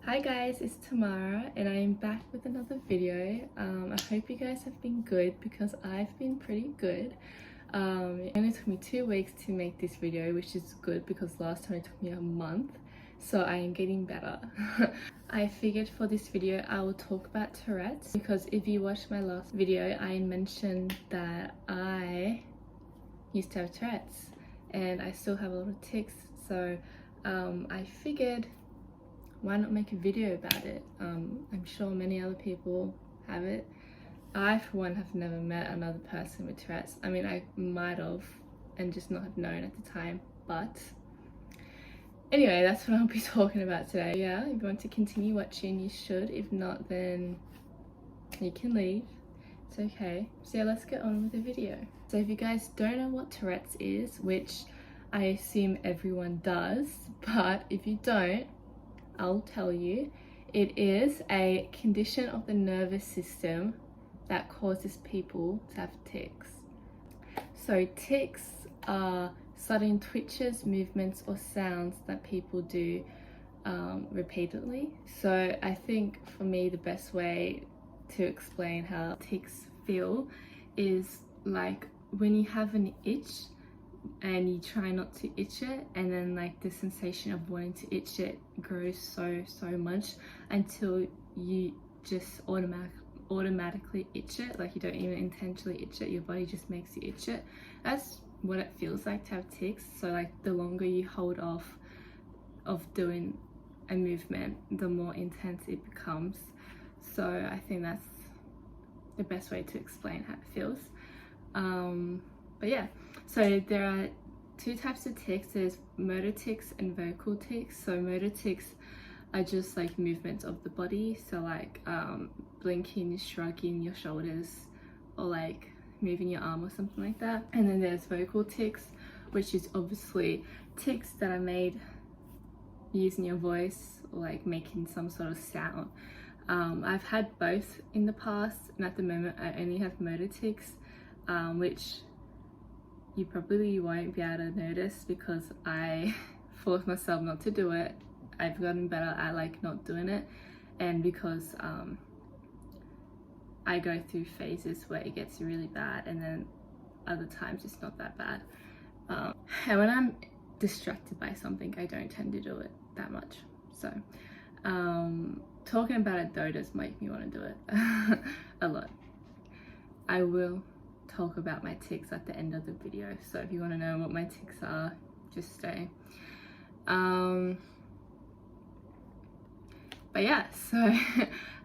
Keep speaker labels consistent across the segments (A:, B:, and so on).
A: Hi guys, it's Tamara and I am back with another video. I hope you guys have been good because I've been pretty good. It only took me 2 weeks to make this video, which is good because last time it took me a month, so I am getting better. I figured for this video I will talk about Tourette's because if you watched my last video I mentioned that I used to have Tourette's and I still have a lot of tics, so I figured why not make a video about it. I'm sure many other people have it. I for one have never met another person with Tourette's. I mean, I might have and just not have known at the time, but anyway, that's what I'll be talking about today. Yeah, if you want to continue watching you should, if not then you can leave, it's okay. So yeah, let's get on with the video. So if you guys don't know what Tourette's is, which I assume everyone does, but if you don't, I'll tell you. It is a condition of the nervous system that causes people to have tics. So tics are sudden twitches, movements or sounds that people do repeatedly. So I think for me the best way to explain how tics feel is like when you have an itch and you try not to itch it, and then like the sensation of wanting to itch it grows so much until you just automatically itch it, like you don't even intentionally itch it, your body just makes you itch it. That's what it feels like to have tics. So like the longer you hold off of doing a movement, the more intense it becomes. So I think that's the best way to explain how it feels. But yeah, so there are 2 types of tics. There's motor tics and vocal tics. So motor tics are just like movements of the body, so like blinking, shrugging your shoulders, or like moving your arm or something like that. And then there's vocal tics, which is obviously tics that are made using your voice or like making some sort of sound. I've had both in the past, and at the moment I only have motor tics, which you probably won't be able to notice because I force myself not to do it. I've gotten better at like not doing it, and because I go through phases where it gets really bad and then other times it's not that bad. And when I'm distracted by something I don't tend to do it that much. So talking about it though does make me want to do it a lot. I will talk about my tics at the end of the video, so if you want to know what my tics are, just stay. But yeah, so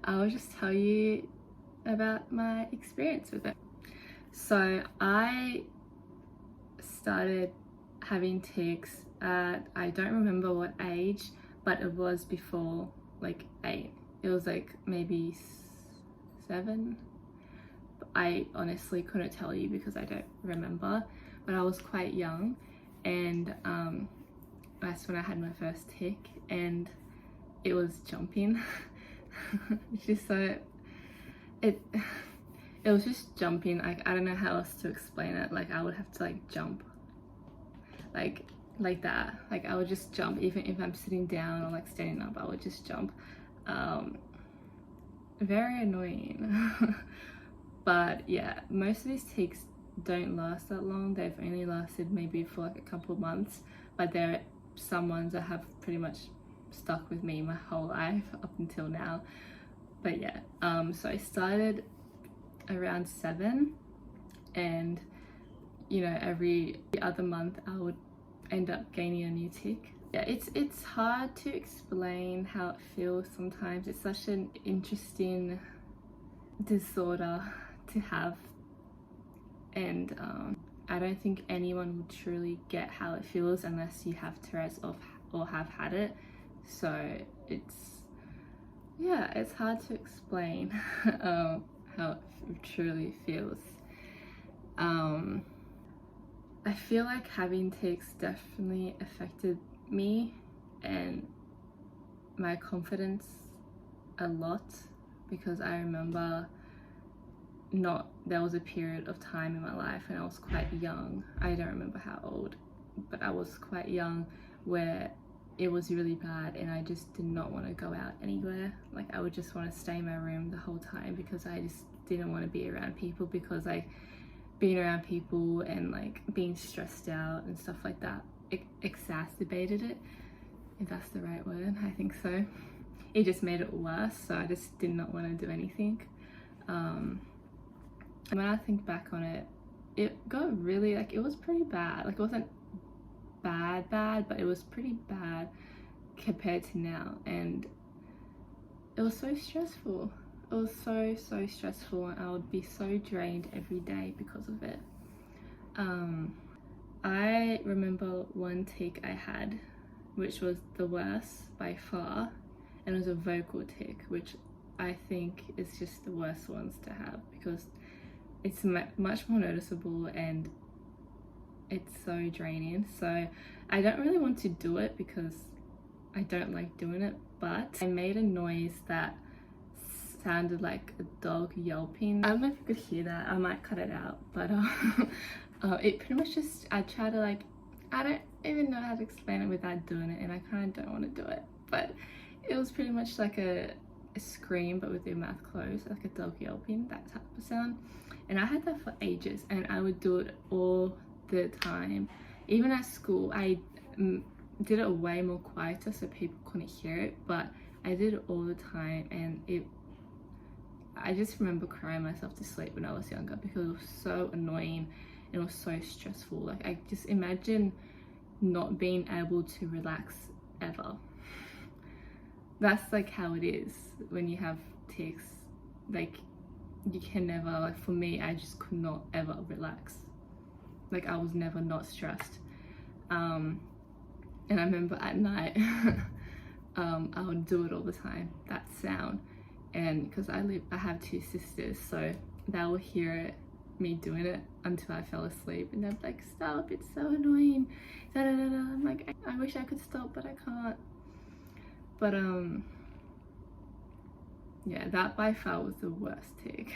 A: I'll just tell you about my experience with it. So I started having tics at, I don't remember what age, but it was before like 8. It was like maybe 7. I honestly couldn't tell you because I don't remember, but I was quite young, and that's when I had my first tic, and it was jumping. Just so it was just jumping. Like I don't know how else to explain it. Like I would have to like jump like that. Like I would just jump even if I'm sitting down or like standing up. I would just jump. Very annoying. But yeah, most of these tics don't last that long. They've only lasted maybe for like a couple of months, but there are some ones that have pretty much stuck with me my whole life up until now. But yeah, so I started around 7, and you know, every other month I would end up gaining a new tic. Yeah, it's hard to explain how it feels sometimes. It's such an interesting disorder to have, and I don't think anyone would truly get how it feels unless you have Tourette's or have had it. So it's hard to explain how it truly feels. I feel like having tics definitely affected me and my confidence a lot, because I remember there was a period of time in my life when I was quite young. I don't remember how old, but I was quite young, where it was really bad, and I just did not want to go out anywhere. Like I would just want to stay in my room the whole time because I just didn't want to be around people, because like being around people and like being stressed out and stuff like that, it exacerbated it, if that's the right word. I think so. It just made it worse, so I just did not want to do anything. When I think back on it, it got really, like, it was pretty bad. Like, it wasn't bad, but it was pretty bad compared to now, and it was so stressful. It was so stressful, and I would be so drained every day because of it. I remember one tic I had, which was the worst by far, and it was a vocal tic, which I think is just the worst ones to have because it's much more noticeable and it's so draining. So I don't really want to do it because I don't like doing it, but I made a noise that sounded like a dog yelping. I don't know if you could hear that. I might cut it out, but it pretty much just, I try to, like, I don't even know how to explain it without doing it, and I kind of don't want to do it, but it was pretty much like a scream but with your mouth closed, like a dog yelping, that type of sound. And I had that for ages, and I would do it all the time. Even at school, I did it way more quieter so people couldn't hear it, but I did it all the time, and I just remember crying myself to sleep when I was younger because it was so annoying and it was so stressful. Like, I just imagine not being able to relax ever. That's like how it is when you have tics. Like, you can never, like, for me, I just could not ever relax. Like, I was never not stressed. And I remember at night I would do it all the time, that sound. And because I have two sisters, so they will hear me doing it until I fell asleep, and they're like, stop, it's so annoying, da da da da. I'm like, I wish I could stop, but I can't. But yeah, that by far was the worst tic.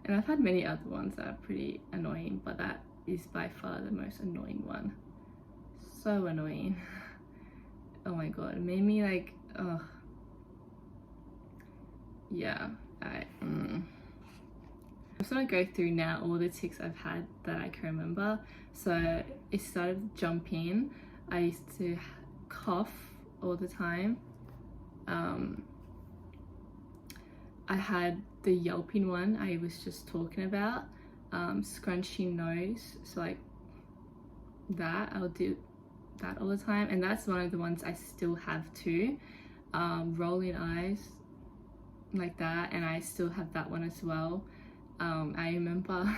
A: And I've had many other ones that are pretty annoying, but that is by far the most annoying one. So annoying. Oh my god, it made me like, ugh. Yeah, I'm just gonna go through now all the tics I've had that I can remember. So it started jumping. I used to cough all the time. I had the yelping one I was just talking about, scrunching nose, so like that, I'll do that all the time, and that's one of the ones I still have too. Rolling eyes, like that, and I still have that one as well. I remember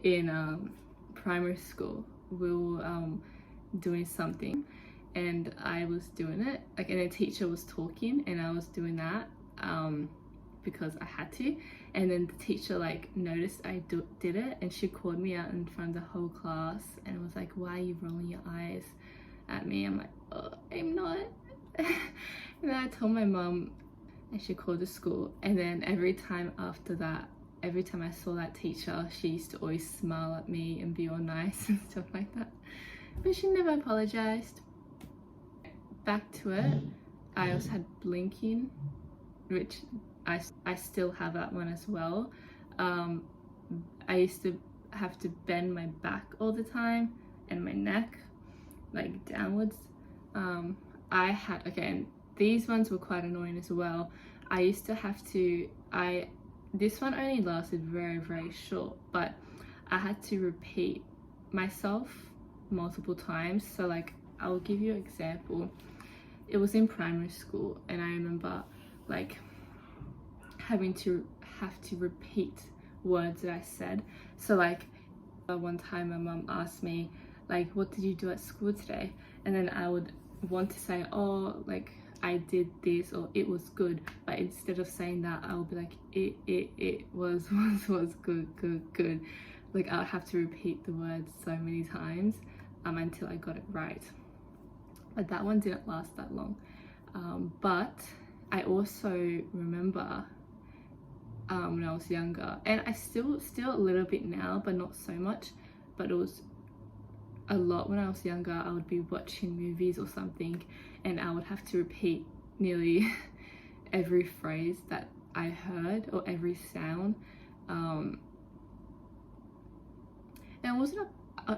A: in primary school we were doing something and I was doing it, like, and the teacher was talking and I was doing that because I had to, and then the teacher like noticed I did it, and she called me out in front of the whole class and was like, why are you rolling your eyes at me? I'm like, oh, I'm not. And then I told my mum, and she called the school, and then every time after that, every time I saw that teacher, she used to always smile at me and be all nice and stuff like that, but she never apologized. Back to it, I also had blinking, which I still have that one as well. I used to have to bend my back all the time and my neck, like downwards. I had, again, these ones were quite annoying as well. I used to have to, this one only lasted very short, but I had to repeat myself multiple times. So like, I'll give you an example. It was in primary school, and I remember like having to repeat words that I said. So like, one time my mum asked me like, what did you do at school today? And then I would want to say, oh, like, I did this, or it was good, but instead of saying that, I would be like, it was good. Like, I would have to repeat the words so many times until I got it right. But that one didn't last that long. But I also remember when I was younger, and I still a little bit now, but not so much, but it was a lot when I was younger. I would be watching movies or something and I would have to repeat nearly every phrase that I heard or every sound.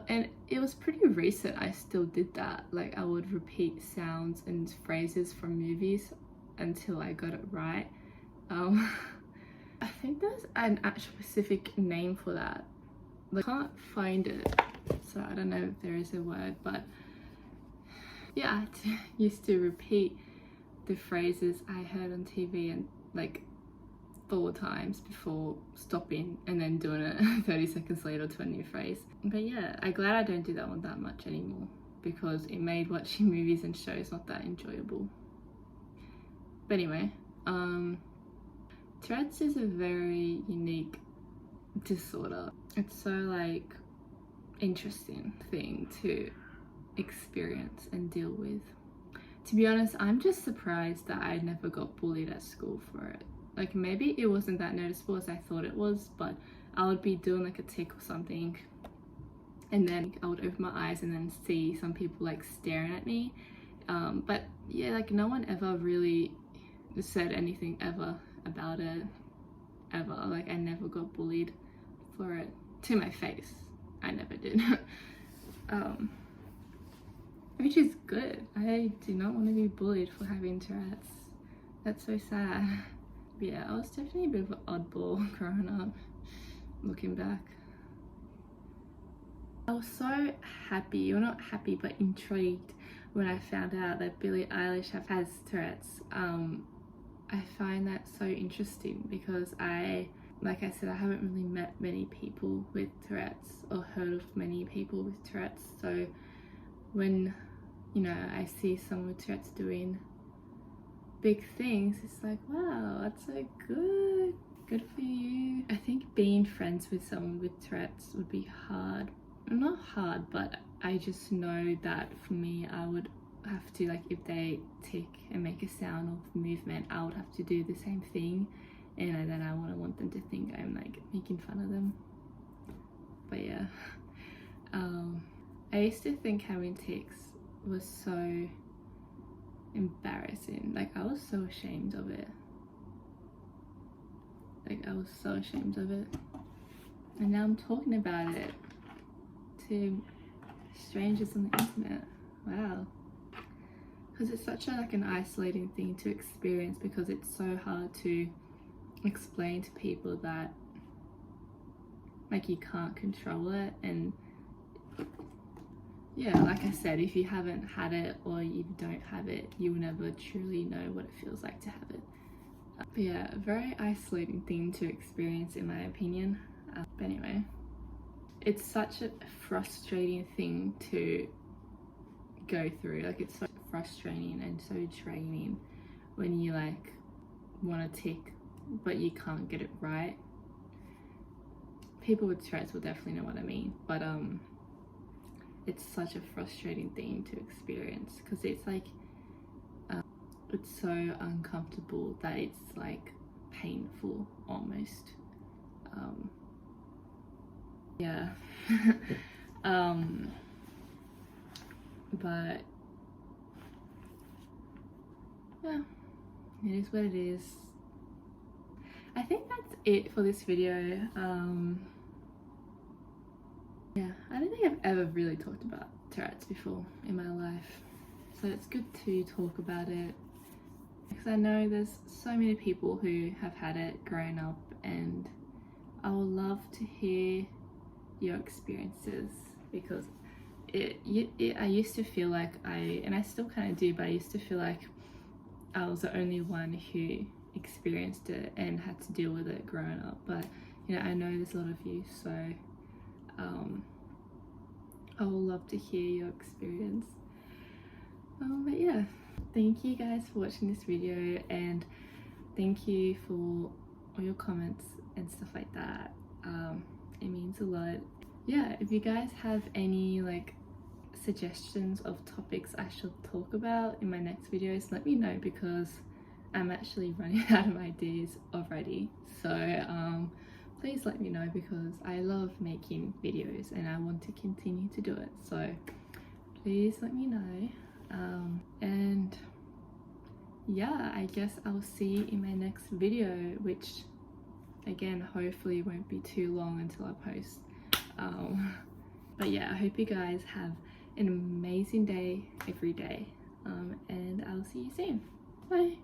A: And it was pretty recent I still did that. Like I would repeat sounds and phrases from movies until I got it right. I think there's an actual specific name for that. I can't find it, so I don't know if there is a word, but yeah, I used to repeat the phrases I heard on TV and like 4 times before stopping and then doing it 30 seconds later to a new phrase. But yeah, I'm glad I don't do that one that much anymore because it made watching movies and shows not that enjoyable. But anyway, Tourette's is a very unique disorder. It's so like interesting thing to experience and deal with. To be honest, I'm just surprised that I never got bullied at school for it. Like maybe it wasn't that noticeable as I thought it was, but I would be doing like a tick or something and then I would open my eyes and then see some people like staring at me. But yeah, like no one ever really said anything ever about it, ever. Like I never got bullied for it to my face. I never did. Which is good. I do not want to be bullied for having Tourette's. That's so sad. But yeah, I was definitely a bit of an oddball growing up, looking back. I was so happy, or not happy, but intrigued when I found out that Billie Eilish has Tourette's. I find that so interesting because like I said, I haven't really met many people with Tourette's or heard of many people with Tourette's. So when, you know, I see someone with Tourette's doing big things, it's like, wow, that's so good. Good for you. I think being friends with someone with Tourette's would be hard. Not hard, but I just know that for me, I would have to, like, if they tick and make a sound or movement, I would have to do the same thing, and then I wouldn't want them to think I'm like making fun of them. But yeah, I used to think having tics was so embarrassing. Like I was so ashamed of it. Like I was so ashamed of it, and now I'm talking about it to strangers on the internet. Wow. Because it's such an isolating thing to experience, because it's so hard to explain to people that like you can't control it. And yeah, like I said, if you haven't had it or you don't have it, you will never truly know what it feels like to have it. But yeah, a very isolating thing to experience in my opinion. But anyway, it's such a frustrating thing to go through. Like it's so frustrating and so draining when you like want to tick but you can't get it right. People with Tourette's will definitely know what I mean, but it's such a frustrating thing to experience because it's like it's so uncomfortable that it's like painful almost. Yeah. But yeah, it is what it is. I think that's it for this video. Yeah, I don't think I've ever really talked about Tourette's before in my life, so it's good to talk about it because I know there's so many people who have had it growing up, and I would love to hear your experiences, because I used to feel like and I still kind of do, but I used to feel like I was the only one who experienced it and had to deal with it growing up. But you know, I know there's a lot of you, so I would love to hear your experience. But yeah, thank you guys for watching this video, and thank you for all your comments and stuff like that. It means a lot. Yeah, if you guys have any like suggestions of topics I should talk about in my next videos, let me know, because I'm actually running out of ideas already. So please let me know, because I love making videos and I want to continue to do it. So please let me know. And yeah, I guess I'll see you in my next video, which again hopefully won't be too long until I post. But yeah, I hope you guys have an amazing day every day, and I'll see you soon. Bye.